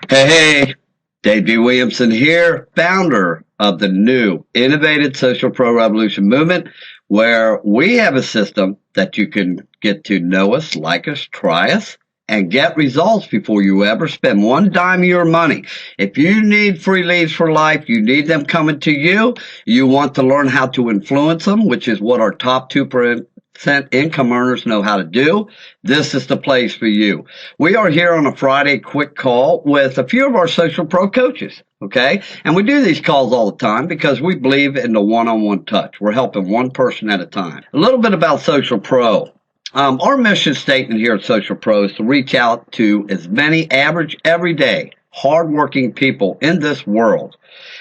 Hey, Dave B. Williamson here, founder of the new Innovative Social Pro Revolution movement, where we have a system that you can get to know us, like us, try us, and get results before you ever spend one dime of your money. If you need free leads for life, you need them coming to you. You want to learn how to influence them, which is what our top 2% income earners know how to do. This is the place for you. We are here on a Friday quick call with a few of our social pro coaches. Okay. And we do these calls all the time because we believe in the one-on-one touch. We're helping one person at a time. A little bit about social pro. Our mission statement here at Social Pro is to reach out to as many average, everyday, hardworking people in this world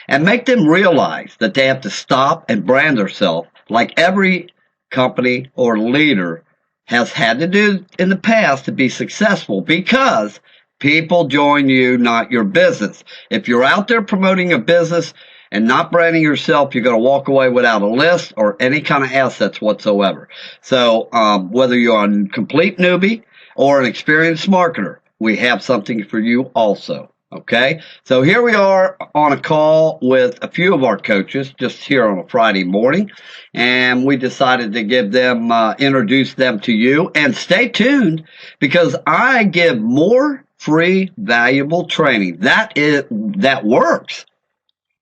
and make them realize that they have to stop and brand themselves like every company or leader has had to do in the past to be successful, because people join you, not your business. If you're out there promoting a business and not branding yourself, you're going to walk away without a list or any kind of assets whatsoever. So whether you're a complete newbie or an experienced marketer, we have something for you also. Okay, so here we are on a call with a few of our coaches just here on a Friday morning, and we decided to give them, introduce them to you. And stay tuned, because I give more free, valuable training that works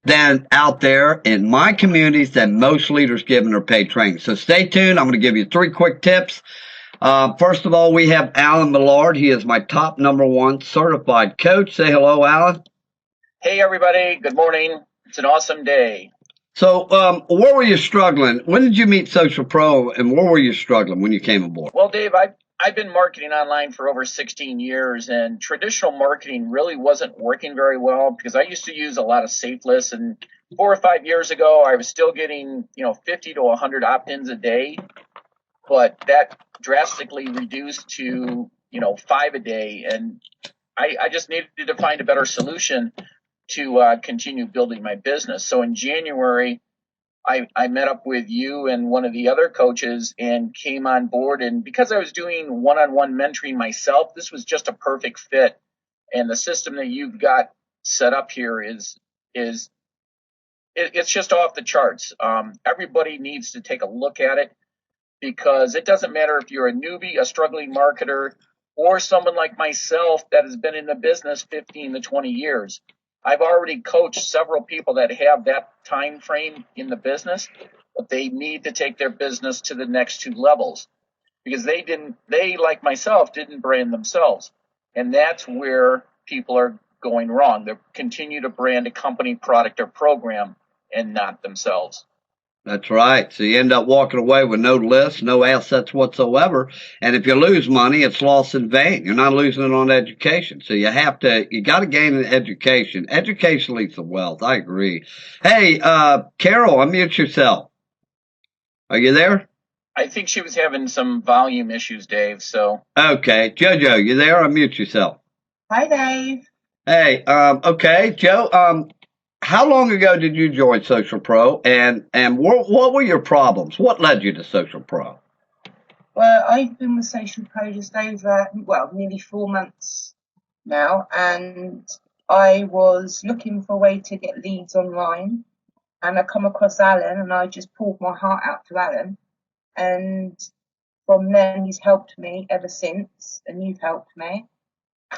than out there in my communities than most leaders give in their paid training. So stay tuned. I'm going to give you three quick tips. First of all, we have Alan Millard. He is my top #1 certified coach. Say hello, Alan. Hey, everybody. Good morning. It's an awesome day. So, where were you struggling? When did you meet Social Pro, and where were you struggling when you came aboard? Well, Dave, I've been marketing online for over 16 years, and traditional marketing really wasn't working very well because I used to use a lot of safe lists. And 4 or 5 years ago, I was still getting 50 to 100 opt-ins a day, but that drastically reduced to 5 a day, and I just needed to find a better solution to continue building my business. So in January, I met up with you and one of the other coaches and came on board. And because I was doing one-on-one mentoring myself, this was just a perfect fit. And the system that you've got set up here is it's just off the charts. Everybody needs to take a look at it, because it doesn't matter if you're a newbie, a struggling marketer, or someone like myself that has been in the business 15 to 20 years. I've already coached several people that have that time frame in the business, but they need to take their business to the next two levels, because they like myself didn't brand themselves. And that's where people are going wrong. They continue to brand a company, product, or program and not themselves. That's right. So you end up walking away with no list, no assets whatsoever. And if you lose money, it's lost in vain. You're not losing it on education. So you got to gain an education. Education leads to wealth. I agree. Hey, Carol, unmute yourself. Are you there? I think she was having some volume issues, Dave. So Okay. Jojo, you there? Unmute yourself. Hi, Dave. Hey, okay. Joe, how long ago did you join Social Pro, and what were your problems? What led you to Social Pro? Well, I've been with Social Pro just over, nearly 4 months now, and I was looking for a way to get leads online, and I come across Alan, and I just poured my heart out to Alan, and from then he's helped me ever since, and you've helped me,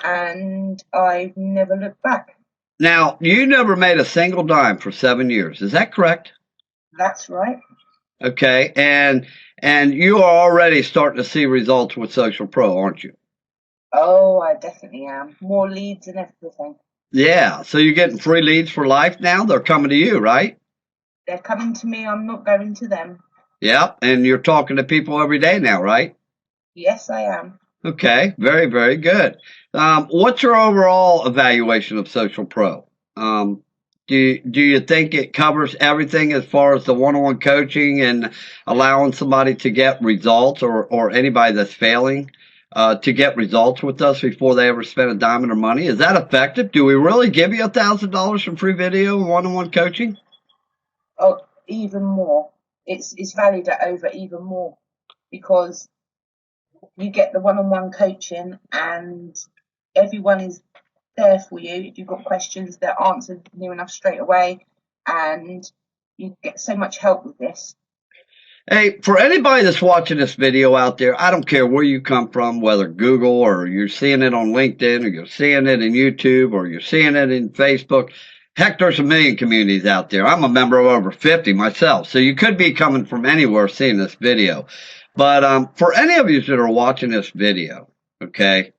and I've never looked back. Now, you never made a single dime for 7 years. Is that correct? That's right. Okay, and you are already starting to see results with Social Pro, aren't you? Oh, I definitely am. More leads and everything. Yeah, so you're getting free leads for life now? They're coming to you, right? They're coming to me. I'm not going to them. Yeah, and you're talking to people every day now, right? Yes, I am. Okay, very, very good. What's your overall evaluation of Social Pro? Do you think it covers everything as far as the one-on-one coaching and allowing somebody to get results, or anybody that's failing to get results with us before they ever spend a dime of their money? Is that effective? Do we really give you $1,000 from free video and one-on-one coaching? Oh, even more. It's valued at over even more, because you get the one-on-one coaching and everyone is there for you if you've got questions. They're answered near enough straight away, and you get so much help with this. Hey, for anybody that's watching this video out there, I don't care where you come from, whether Google or you're seeing it on LinkedIn or you're seeing it in YouTube or you're seeing it in Facebook. Heck, there's a million communities out there. I'm a member of over 50 myself, so you could be coming from anywhere seeing this video. But for any of you that are watching this video, okay,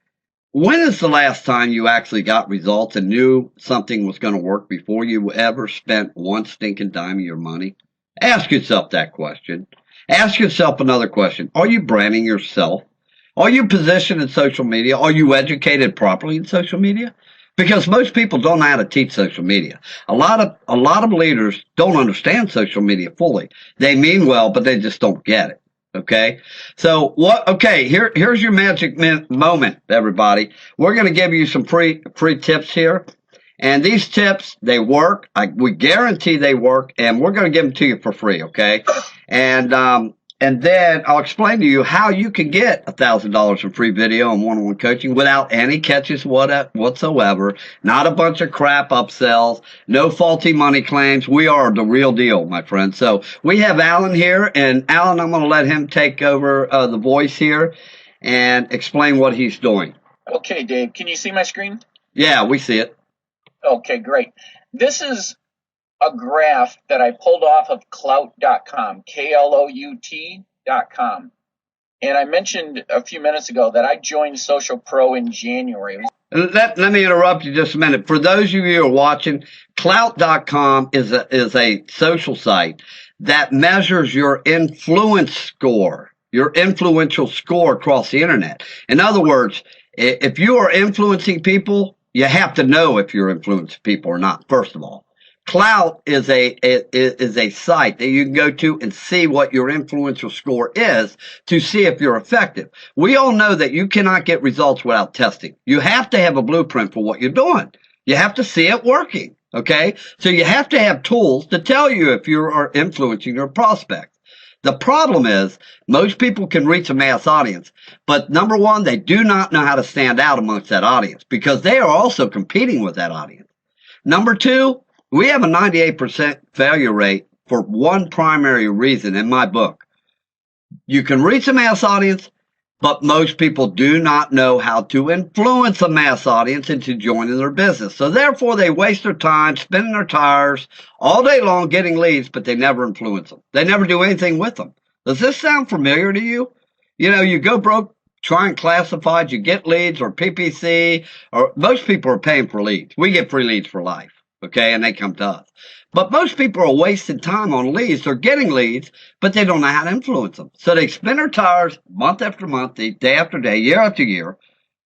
when is the last time you actually got results and knew something was going to work before you ever spent one stinking dime of your money? Ask yourself that question. Ask yourself another question. Are you branding yourself? Are you positioned in social media? Are you educated properly in social media? Because most people don't know how to teach social media. A lot of leaders don't understand social media fully. They mean well, but they just don't get it. Okay. So here's your magic moment, everybody. We're going to give you some free tips here. And these tips, they work. We guarantee they work, and we're going to give them to you for free, okay? And then I'll explain to you how you can get $1,000 in free video and one-on-one coaching without any catches whatsoever. Not a bunch of crap upsells, no faulty money claims. We are the real deal, my friend. So we have Alan here, and Alan, I'm going to let him take over the voice here and explain what he's doing. Okay, Dave, can you see my screen? Yeah, we see it. Okay, great. This is a graph that I pulled off of Klout.com, Klout.com. And I mentioned a few minutes ago that I joined Social Pro in January. Let me interrupt you just a minute. For those of you who are watching, Klout.com is a social site that measures your influence score, your influential score across the internet. In other words, if you are influencing people, you have to know if you're influencing people or not, first of all. Klout is a site that you can go to and see what your influential score is to see if you're effective. We all know that you cannot get results without testing. You have to have a blueprint for what you're doing. You have to see it working, okay? So you have to have tools to tell you if you are influencing your prospects. The problem is most people can reach a mass audience, but number one, they do not know how to stand out amongst that audience because they are also competing with that audience. Number two, we have a 98% failure rate for one primary reason in my book. You can reach a mass audience, but most people do not know how to influence a mass audience into joining their business. So therefore, they waste their time spinning their tires all day long getting leads, but they never influence them. They never do anything with them. Does this sound familiar to you? You know, you go broke trying classifieds, you get leads or PPC, or most people are paying for leads. We get free leads for life, okay, and they come to us. But most people are wasting time on leads. They're getting leads, but they don't know how to influence them. So they spin their tires month after month, day after day, year after year,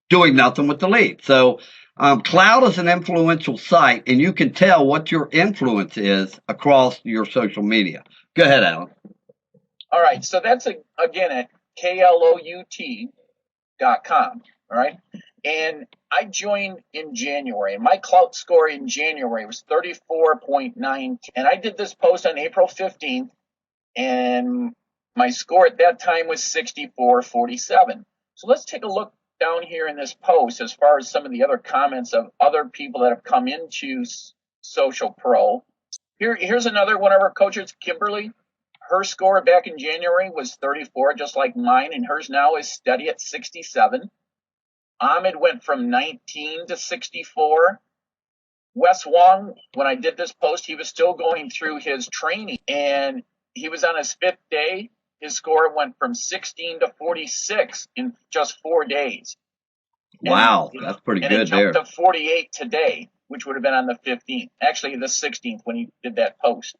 doing nothing with the lead. So Klout is an influential site, and you can tell what your influence is across your social media. Go ahead, Alan. All right, so that's, again, at Klout.com, all right? And I joined in January. My Klout score in January was 34.9. And I did this post on April 15th, and my score at that time was 64.47. So let's take a look down here in this post as far as some of the other comments of other people that have come into Social Pro. Here's another one of our coaches, Kimberly. Her score back in January was 34, just like mine, and hers now is steady at 67. Ahmed went from 19 to 64. Wes Wong, when I did this post, he was still going through his training, and he was on his 5th day. His score went from 16 to 46 in just 4 days. Wow, that's pretty good there. And it jumped to 48 today, which would have been on the 15th. Actually, the 16th when he did that post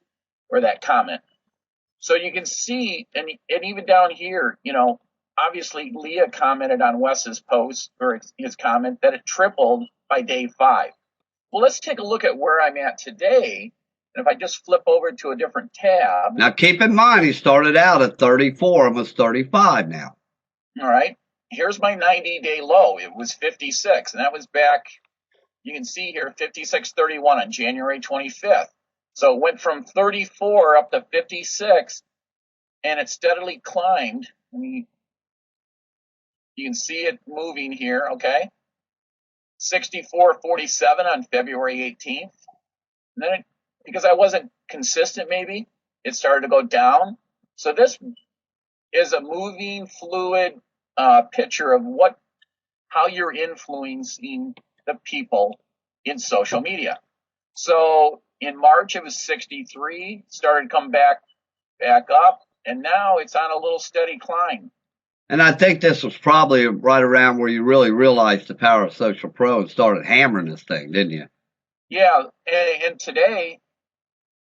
or that comment. So you can see, and even down here, you know, obviously Leah commented on Wes's post or his comment that it tripled by day 5. Well, let's take a look at where I'm at today. And if I just flip over to a different tab. Now, keep in mind, he started out at 34, almost 35 now. All right. Here's my 90-day low. It was 56, and that was back, you can see here, 56.31 on January 25th. So it went from 34 up to 56, and it steadily climbed. You can see it moving here, okay? 64.47 on February 18th. And then, because I wasn't consistent, maybe it started to go down. So this is a moving, fluid picture of how you're influencing the people in social media. So in March, it was 63, started to come back up, and now it's on a little steady climb. And I think this was probably right around where you really realized the power of Social Pro and started hammering this thing, didn't you? Yeah, and today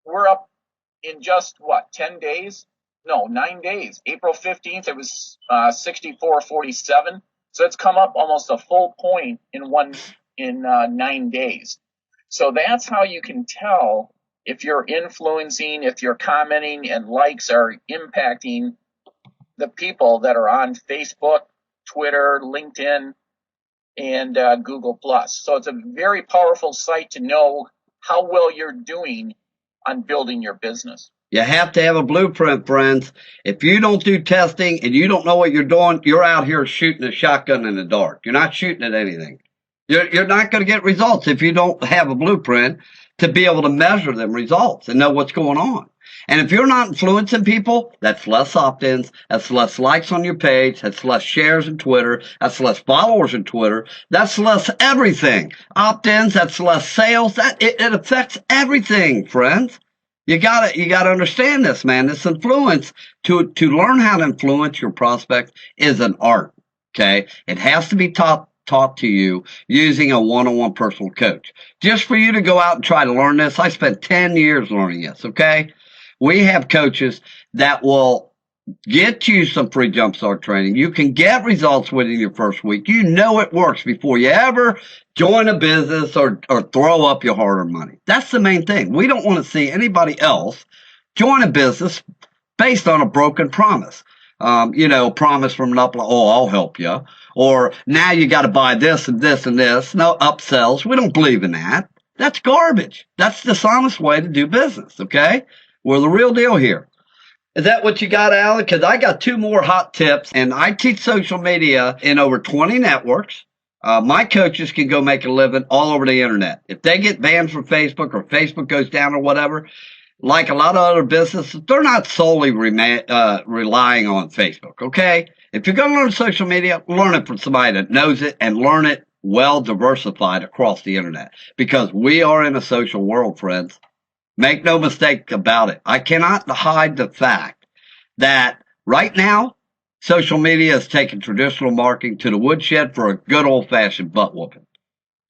we're up in just 10 days? No, 9 days. April 15th, it was 64.47. So it's come up almost a full point in 9 days. So that's how you can tell if you're influencing, if you're commenting, and likes are impacting the people that are on Facebook, Twitter, LinkedIn, and Google+. So it's a very powerful site to know how well you're doing on building your business. You have to have a blueprint, friends. If you don't do testing and you don't know what you're doing, you're out here shooting a shotgun in the dark. You're not shooting at anything. You're not going to get results if you don't have a blueprint to be able to measure them results and know what's going on. And if you're not influencing people, that's less opt-ins, that's less likes on your page, that's less shares in Twitter, that's less followers in Twitter, that's less everything. Opt-ins, that's less sales. It affects everything, friends. You gotta understand this, man. This influence, to learn how to influence your prospect is an art. Okay? It has to be taught to you using a one-on-one personal coach. Just for you to go out and try to learn this, I spent 10 years learning this, okay? We have coaches that will get you some free jumpstart training. You can get results within your first week. You know it works before you ever join a business or throw up your hard-earned money. That's the main thing. We don't want to see anybody else join a business based on a broken promise. Promise from an upline, oh, I'll help you. Or now you got to buy this and this and this. No upsells. We don't believe in that. That's garbage. That's the dishonest way to do business, okay? We're the real deal here. Is that what you got, Alan? Because I got 2 more hot tips, and I teach social media in over 20 networks. My coaches can go make a living all over the internet. If they get banned from Facebook or Facebook goes down or whatever, like a lot of other businesses, they're not solely relying on Facebook, okay? If you're going to learn social media, learn it from somebody that knows it and learn it well diversified across the internet, because we are in a social world, friends. Make no mistake about it. I cannot hide the fact that right now, social media has taken traditional marketing to the woodshed for a good old-fashioned butt whooping.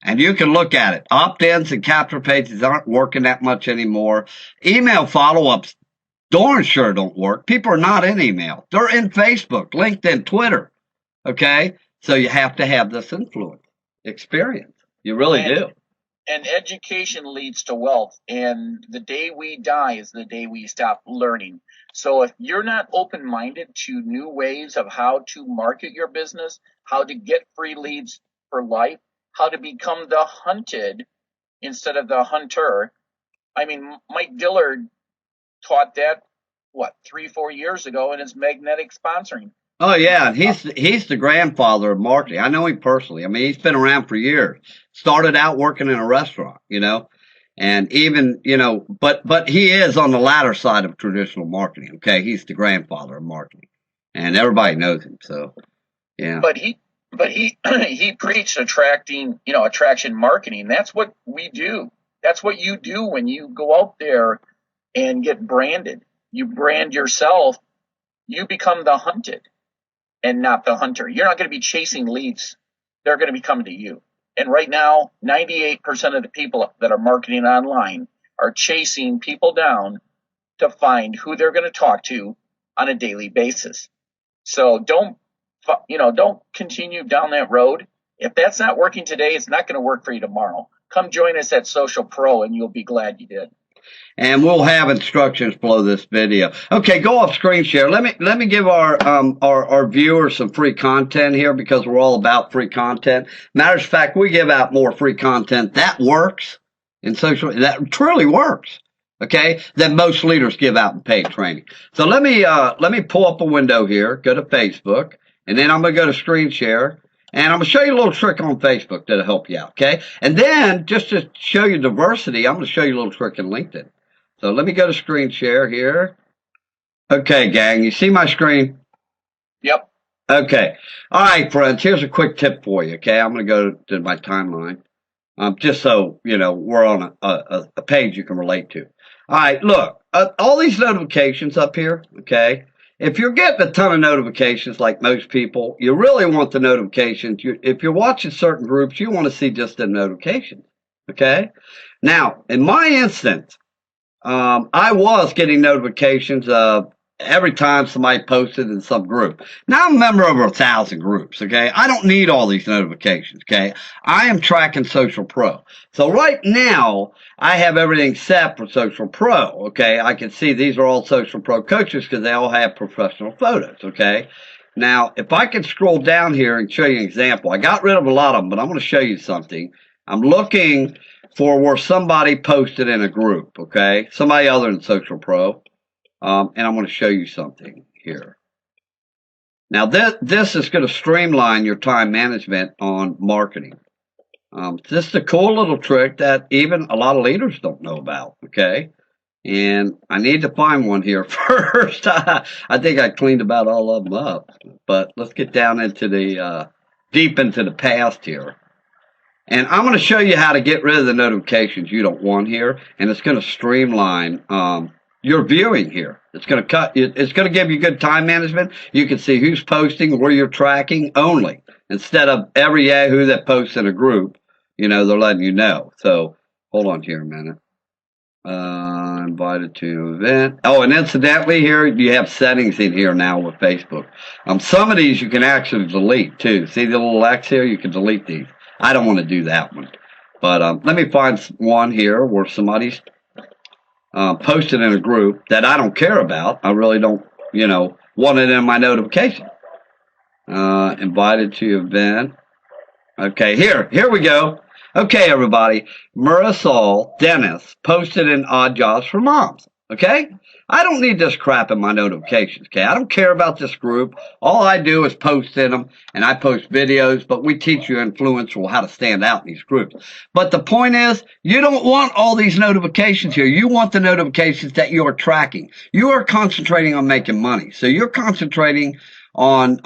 And you can look at it. Opt-ins and capture pages aren't working that much anymore. Email follow-ups darn sure don't work. People are not in email. They're in Facebook, LinkedIn, Twitter. Okay? So you have to have this influence, experience. You really do. And education leads to wealth. And the day we die is the day we stop learning. So if you're not open-minded to new ways of how to market your business, how to get free leads for life, how to become the hunted instead of the hunter. I mean, Mike Dillard taught that, 3-4 years ago in his magnetic sponsoring. Oh yeah, he's the grandfather of marketing. I know him personally. I mean, he's been around for years. Started out working in a restaurant, and even, but he is on the latter side of traditional marketing. Okay, he's the grandfather of marketing, and everybody knows him. So, yeah. But he preached attraction marketing. That's what we do. That's what you do when you go out there and get branded. You brand yourself. You become the hunted and not the hunter. You're not going to be chasing leads. They're going to be coming to you. And right now, 98% of the people that are marketing online are chasing people down to find who they're going to talk to on a daily basis. So don't continue down that road. If that's not working today, it's not going to work for you tomorrow. Come join us at Social Pro and you'll be glad you did. And we'll have instructions below this video. Okay, go off screen share. Let me give our viewers some free content here, because we're all about free content. Matter of fact, we give out more free content that works in social, that truly works. Okay, than most leaders give out in paid training. So let me pull up a window here, go to Facebook, and then I'm gonna go to screen share, And I'm going to show you a little trick on Facebook that'll help you out, okay? And then, just to show you diversity, I'm going to show you a little trick in LinkedIn. So let me go to screen share here. Okay, gang, you see my screen? Yep. Okay. All right, friends, here's a quick tip for you, okay? I'm going to go to my timeline, just so, you know, we're on a page you can relate to. All right, look, all these notifications up here, okay? If you're getting a ton of notifications like most people, you really want the notifications. If you're watching certain groups, you want to see just the notifications, okay? Now, in my instance, I was getting notifications every time somebody posted in some group. Now I'm a member of 1,000 groups, okay? I don't need all these notifications, okay? I am tracking Social Pro. So right now, I have everything set for Social Pro, okay? I can see these are all Social Pro coaches because they all have professional photos, okay? Now, if I can scroll down here and show you an example, I got rid of a lot of them, but I'm going to show you something. I'm looking for where somebody posted in a group, okay? Somebody other than Social Pro. And I'm going to show you something here. Now, this is going to streamline your time management on marketing. This is a cool little trick that even a lot of leaders don't know about, okay? And I need to find one here first. I think I cleaned about all of them up. But let's get down into the, deep into the past here. And I'm going to show you how to get rid of the notifications you don't want here. And it's going to streamline, your viewing here. It's going to give you good time management. You can see who's posting, where you're tracking only. Instead of every Yahoo that posts in a group, you know, they're letting you know. So hold on here a minute. Invited to event. Oh, and incidentally here, you have settings in here now with Facebook. Some of these you can actually delete too. See the little X here? You can delete these. I don't want to do that one. But let me find one here where somebody's posted in a group that I don't care about. I really don't, you know, want it in my notification. Invited to event. Okay, here we go. Okay, everybody. Marisol Dennis posted in Odd Jobs for Moms. Okay? I don't need this crap in my notifications, okay? I don't care about this group. All I do is post in them, and I post videos, but we teach you influential how to stand out in these groups. But the point is, you don't want all these notifications here. You want the notifications that you are tracking. You are concentrating on making money. So you're concentrating on,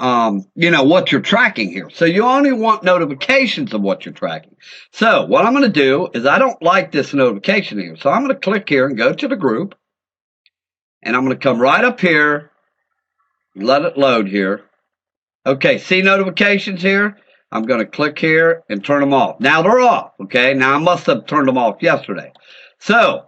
you know, what you're tracking here. So you only want notifications of what you're tracking. So what I'm going to do is I don't like this notification here. So I'm going to click here and go to the group. And I'm going to come right up here, let it load here. Okay, see notifications here? I'm going to click here and turn them off. Now they're off, okay? Now I must have turned them off yesterday. So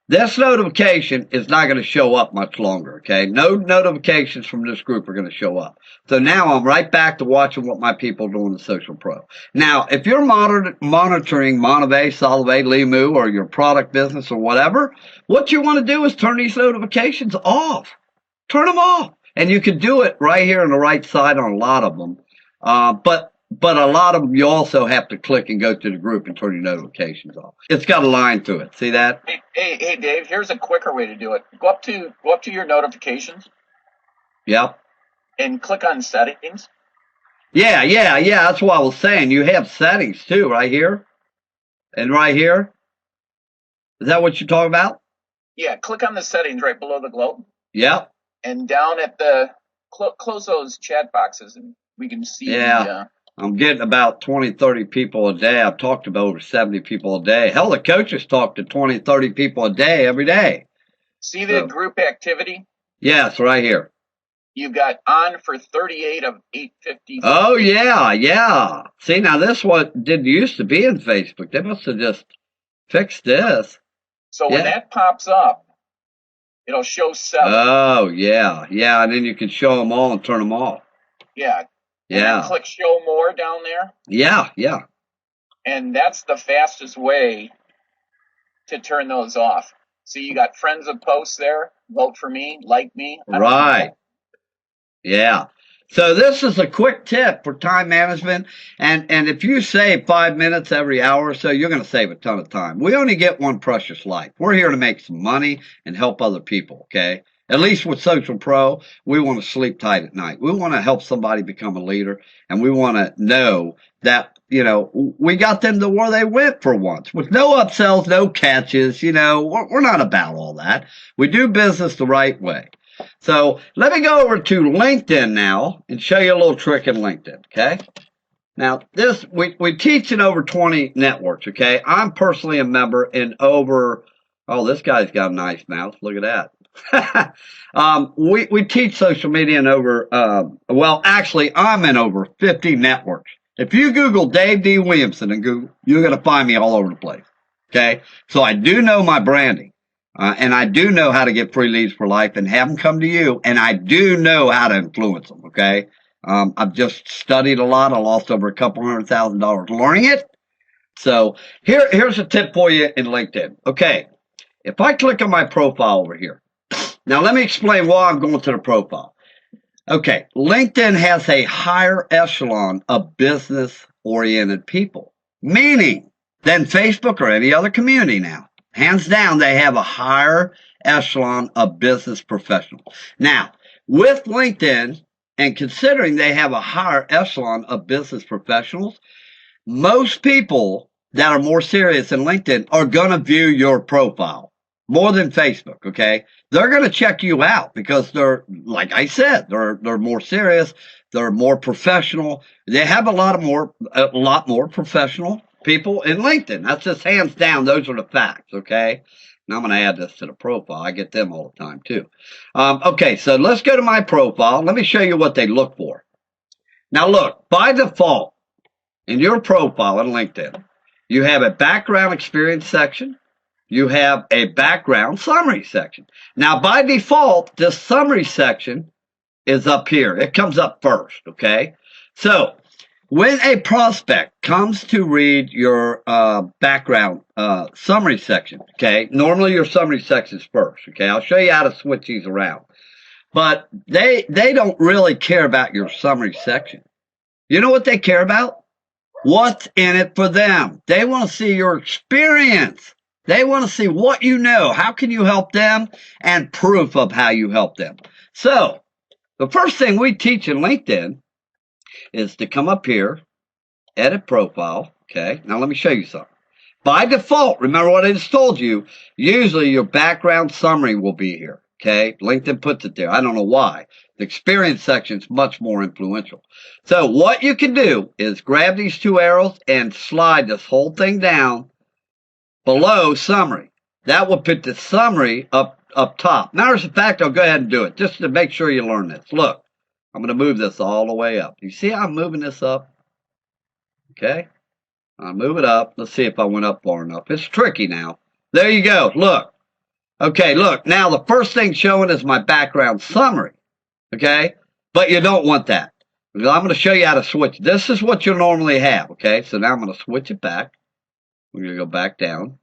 this notification is not going to show up much longer, okay? No notifications from this group are going to show up. So now I'm right back to watching what my people do in the Social Pro. Now, if you're monitoring Monterey, Solvay, Limu, or your product business or whatever, what you want to do is turn these notifications off. Turn them off. And you can do it right here on the right side on a lot of them. But a lot of them, you also have to click and go to the group and turn your notifications off. It's got a line to it. See that? Hey, Dave. Here's a quicker way to do it. Go up to your notifications. Yep. And click on settings. Yeah. That's what I was saying. You have settings too, right here, and right here. Is that what you're talking about? Yeah. Click on the settings right below the globe. Yep. And down at the close those chat boxes, and we can see. Yeah. I'm getting about 20, 30 people a day. I've talked to over 70 people a day. Hell, the coaches talk to 20, 30 people a day every day. See the group activity? Yes, right here. You've got on for 38 of 850. Oh, yeah. See, now this one didn't used to be in Facebook. They must have just fixed this. So when that pops up, it'll show 7. Oh, yeah. And then you can show them all and turn them off. Yeah. Yeah. And then click show more down there. Yeah. And that's the fastest way to turn those off. So you got friends of posts there. Vote for me, like me. Right. Yeah. So this is a quick tip for time management. And if you save 5 minutes every hour or so, you're going to save a ton of time. We only get one precious life. We're here to make some money and help other people, okay? At least with Social Pro, we want to sleep tight at night. We want to help somebody become a leader, and we want to know that, we got them to where they went for once with no upsells, no catches. We're not about all that. We do business the right way. So let me go over to LinkedIn now and show you a little trick in LinkedIn, okay? Now, we teach in over 20 networks, okay? I'm personally a member in over, this guy's got a nice mouth. Look at that. We teach social media in over, actually, I'm in over 50 networks. If you Google Dave D. Williamson and Google, you're going to find me all over the place, okay? So I do know my branding. And I do know how to get free leads for life and have them come to you. And I do know how to influence them, okay? I've just studied a lot. I lost over $200,000 learning it. So here's a tip for you in LinkedIn. Okay, if I click on my profile over here. Now let me explain why I'm going to the profile. Okay, LinkedIn has a higher echelon of business-oriented people, meaning than Facebook or any other community now. Hands down, they have a higher echelon of business professionals. Now, with LinkedIn, and considering they have a higher echelon of business professionals, most people that are more serious in LinkedIn are going to view your profile more than Facebook, okay? They're going to check you out because they're, like I said, they're more serious, they're more professional. They have a lot more professional people in LinkedIn. That's just hands down. Those are the facts, okay? Now I'm going to add this to the profile. I get them all the time too. Okay, so let's go to my profile. Let me show you what they look for. Now look, by default, in your profile in LinkedIn, you have a background experience section. You have a background summary section. Now by default, this summary section is up here. It comes up first, okay? So when a prospect comes to read your background summary section, okay, normally your summary section is first, okay? I'll show you how to switch these around. But they don't really care about your summary section. You know what they care about? What's in it for them. They want to see your experience. They want to see what you know. How can you help them? And proof of how you help them. So the first thing we teach in LinkedIn is to come up here, edit profile, okay? Now let me show you something. By default, remember what I just told you, usually your background summary will be here, okay? LinkedIn puts it there. I don't know why. The experience section is much more influential. So what you can do is grab these two arrows and slide this whole thing down below summary. That will put the summary up top. Matter of fact, I'll go ahead and do it just to make sure you learn this. Look. I'm going to move this all the way up. You see how I'm moving this up? Okay. I'll move it up. Let's see if I went up far enough. It's tricky now. There you go. Look. Okay, look. Now the first thing showing is my background summary. Okay. But you don't want that. Because I'm going to show you how to switch. This is what you normally have. Okay. So now I'm going to switch it back. We're going to go back down.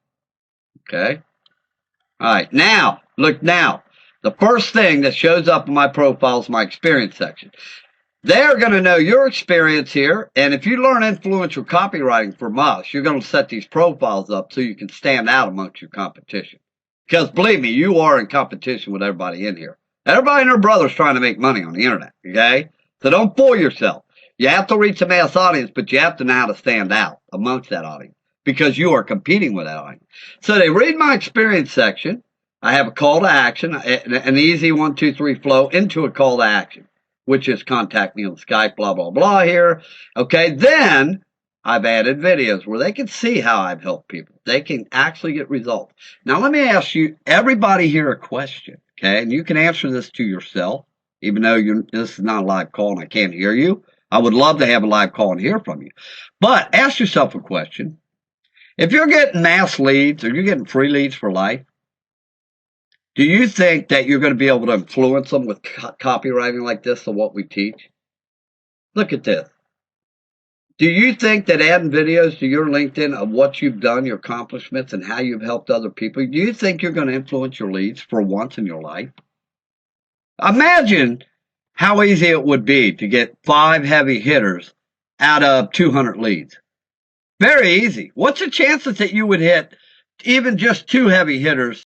Okay. All right. Now, look now. The first thing that shows up in my profile is my experience section. They're going to know your experience here, and if you learn influential copywriting from us, you're going to set these profiles up so you can stand out amongst your competition. Because believe me, you are in competition with everybody in here. Everybody and their brother's trying to make money on the internet, okay? So don't fool yourself. You have to reach a mass audience, but you have to know how to stand out amongst that audience because you are competing with that audience. So they read my experience section. I have a call to action, an easy 1, 2, 3 flow into a call to action, which is contact me on Skype, blah, blah, blah here. Okay, then I've added videos where they can see how I've helped people. They can actually get results. Now, let me ask you, everybody here, a question, okay? And you can answer this to yourself, even though this is not a live call and I can't hear you. I would love to have a live call and hear from you. But ask yourself a question. If you're getting mass leads or you're getting free leads for life, do you think that you're going to be able to influence them with copywriting like this of what we teach? Look at this. Do you think that adding videos to your LinkedIn of what you've done, your accomplishments, and how you've helped other people, do you think you're going to influence your leads for once in your life? Imagine how easy it would be to get 5 heavy hitters out of 200 leads. Very easy. What's the chances that you would hit even just 2 heavy hitters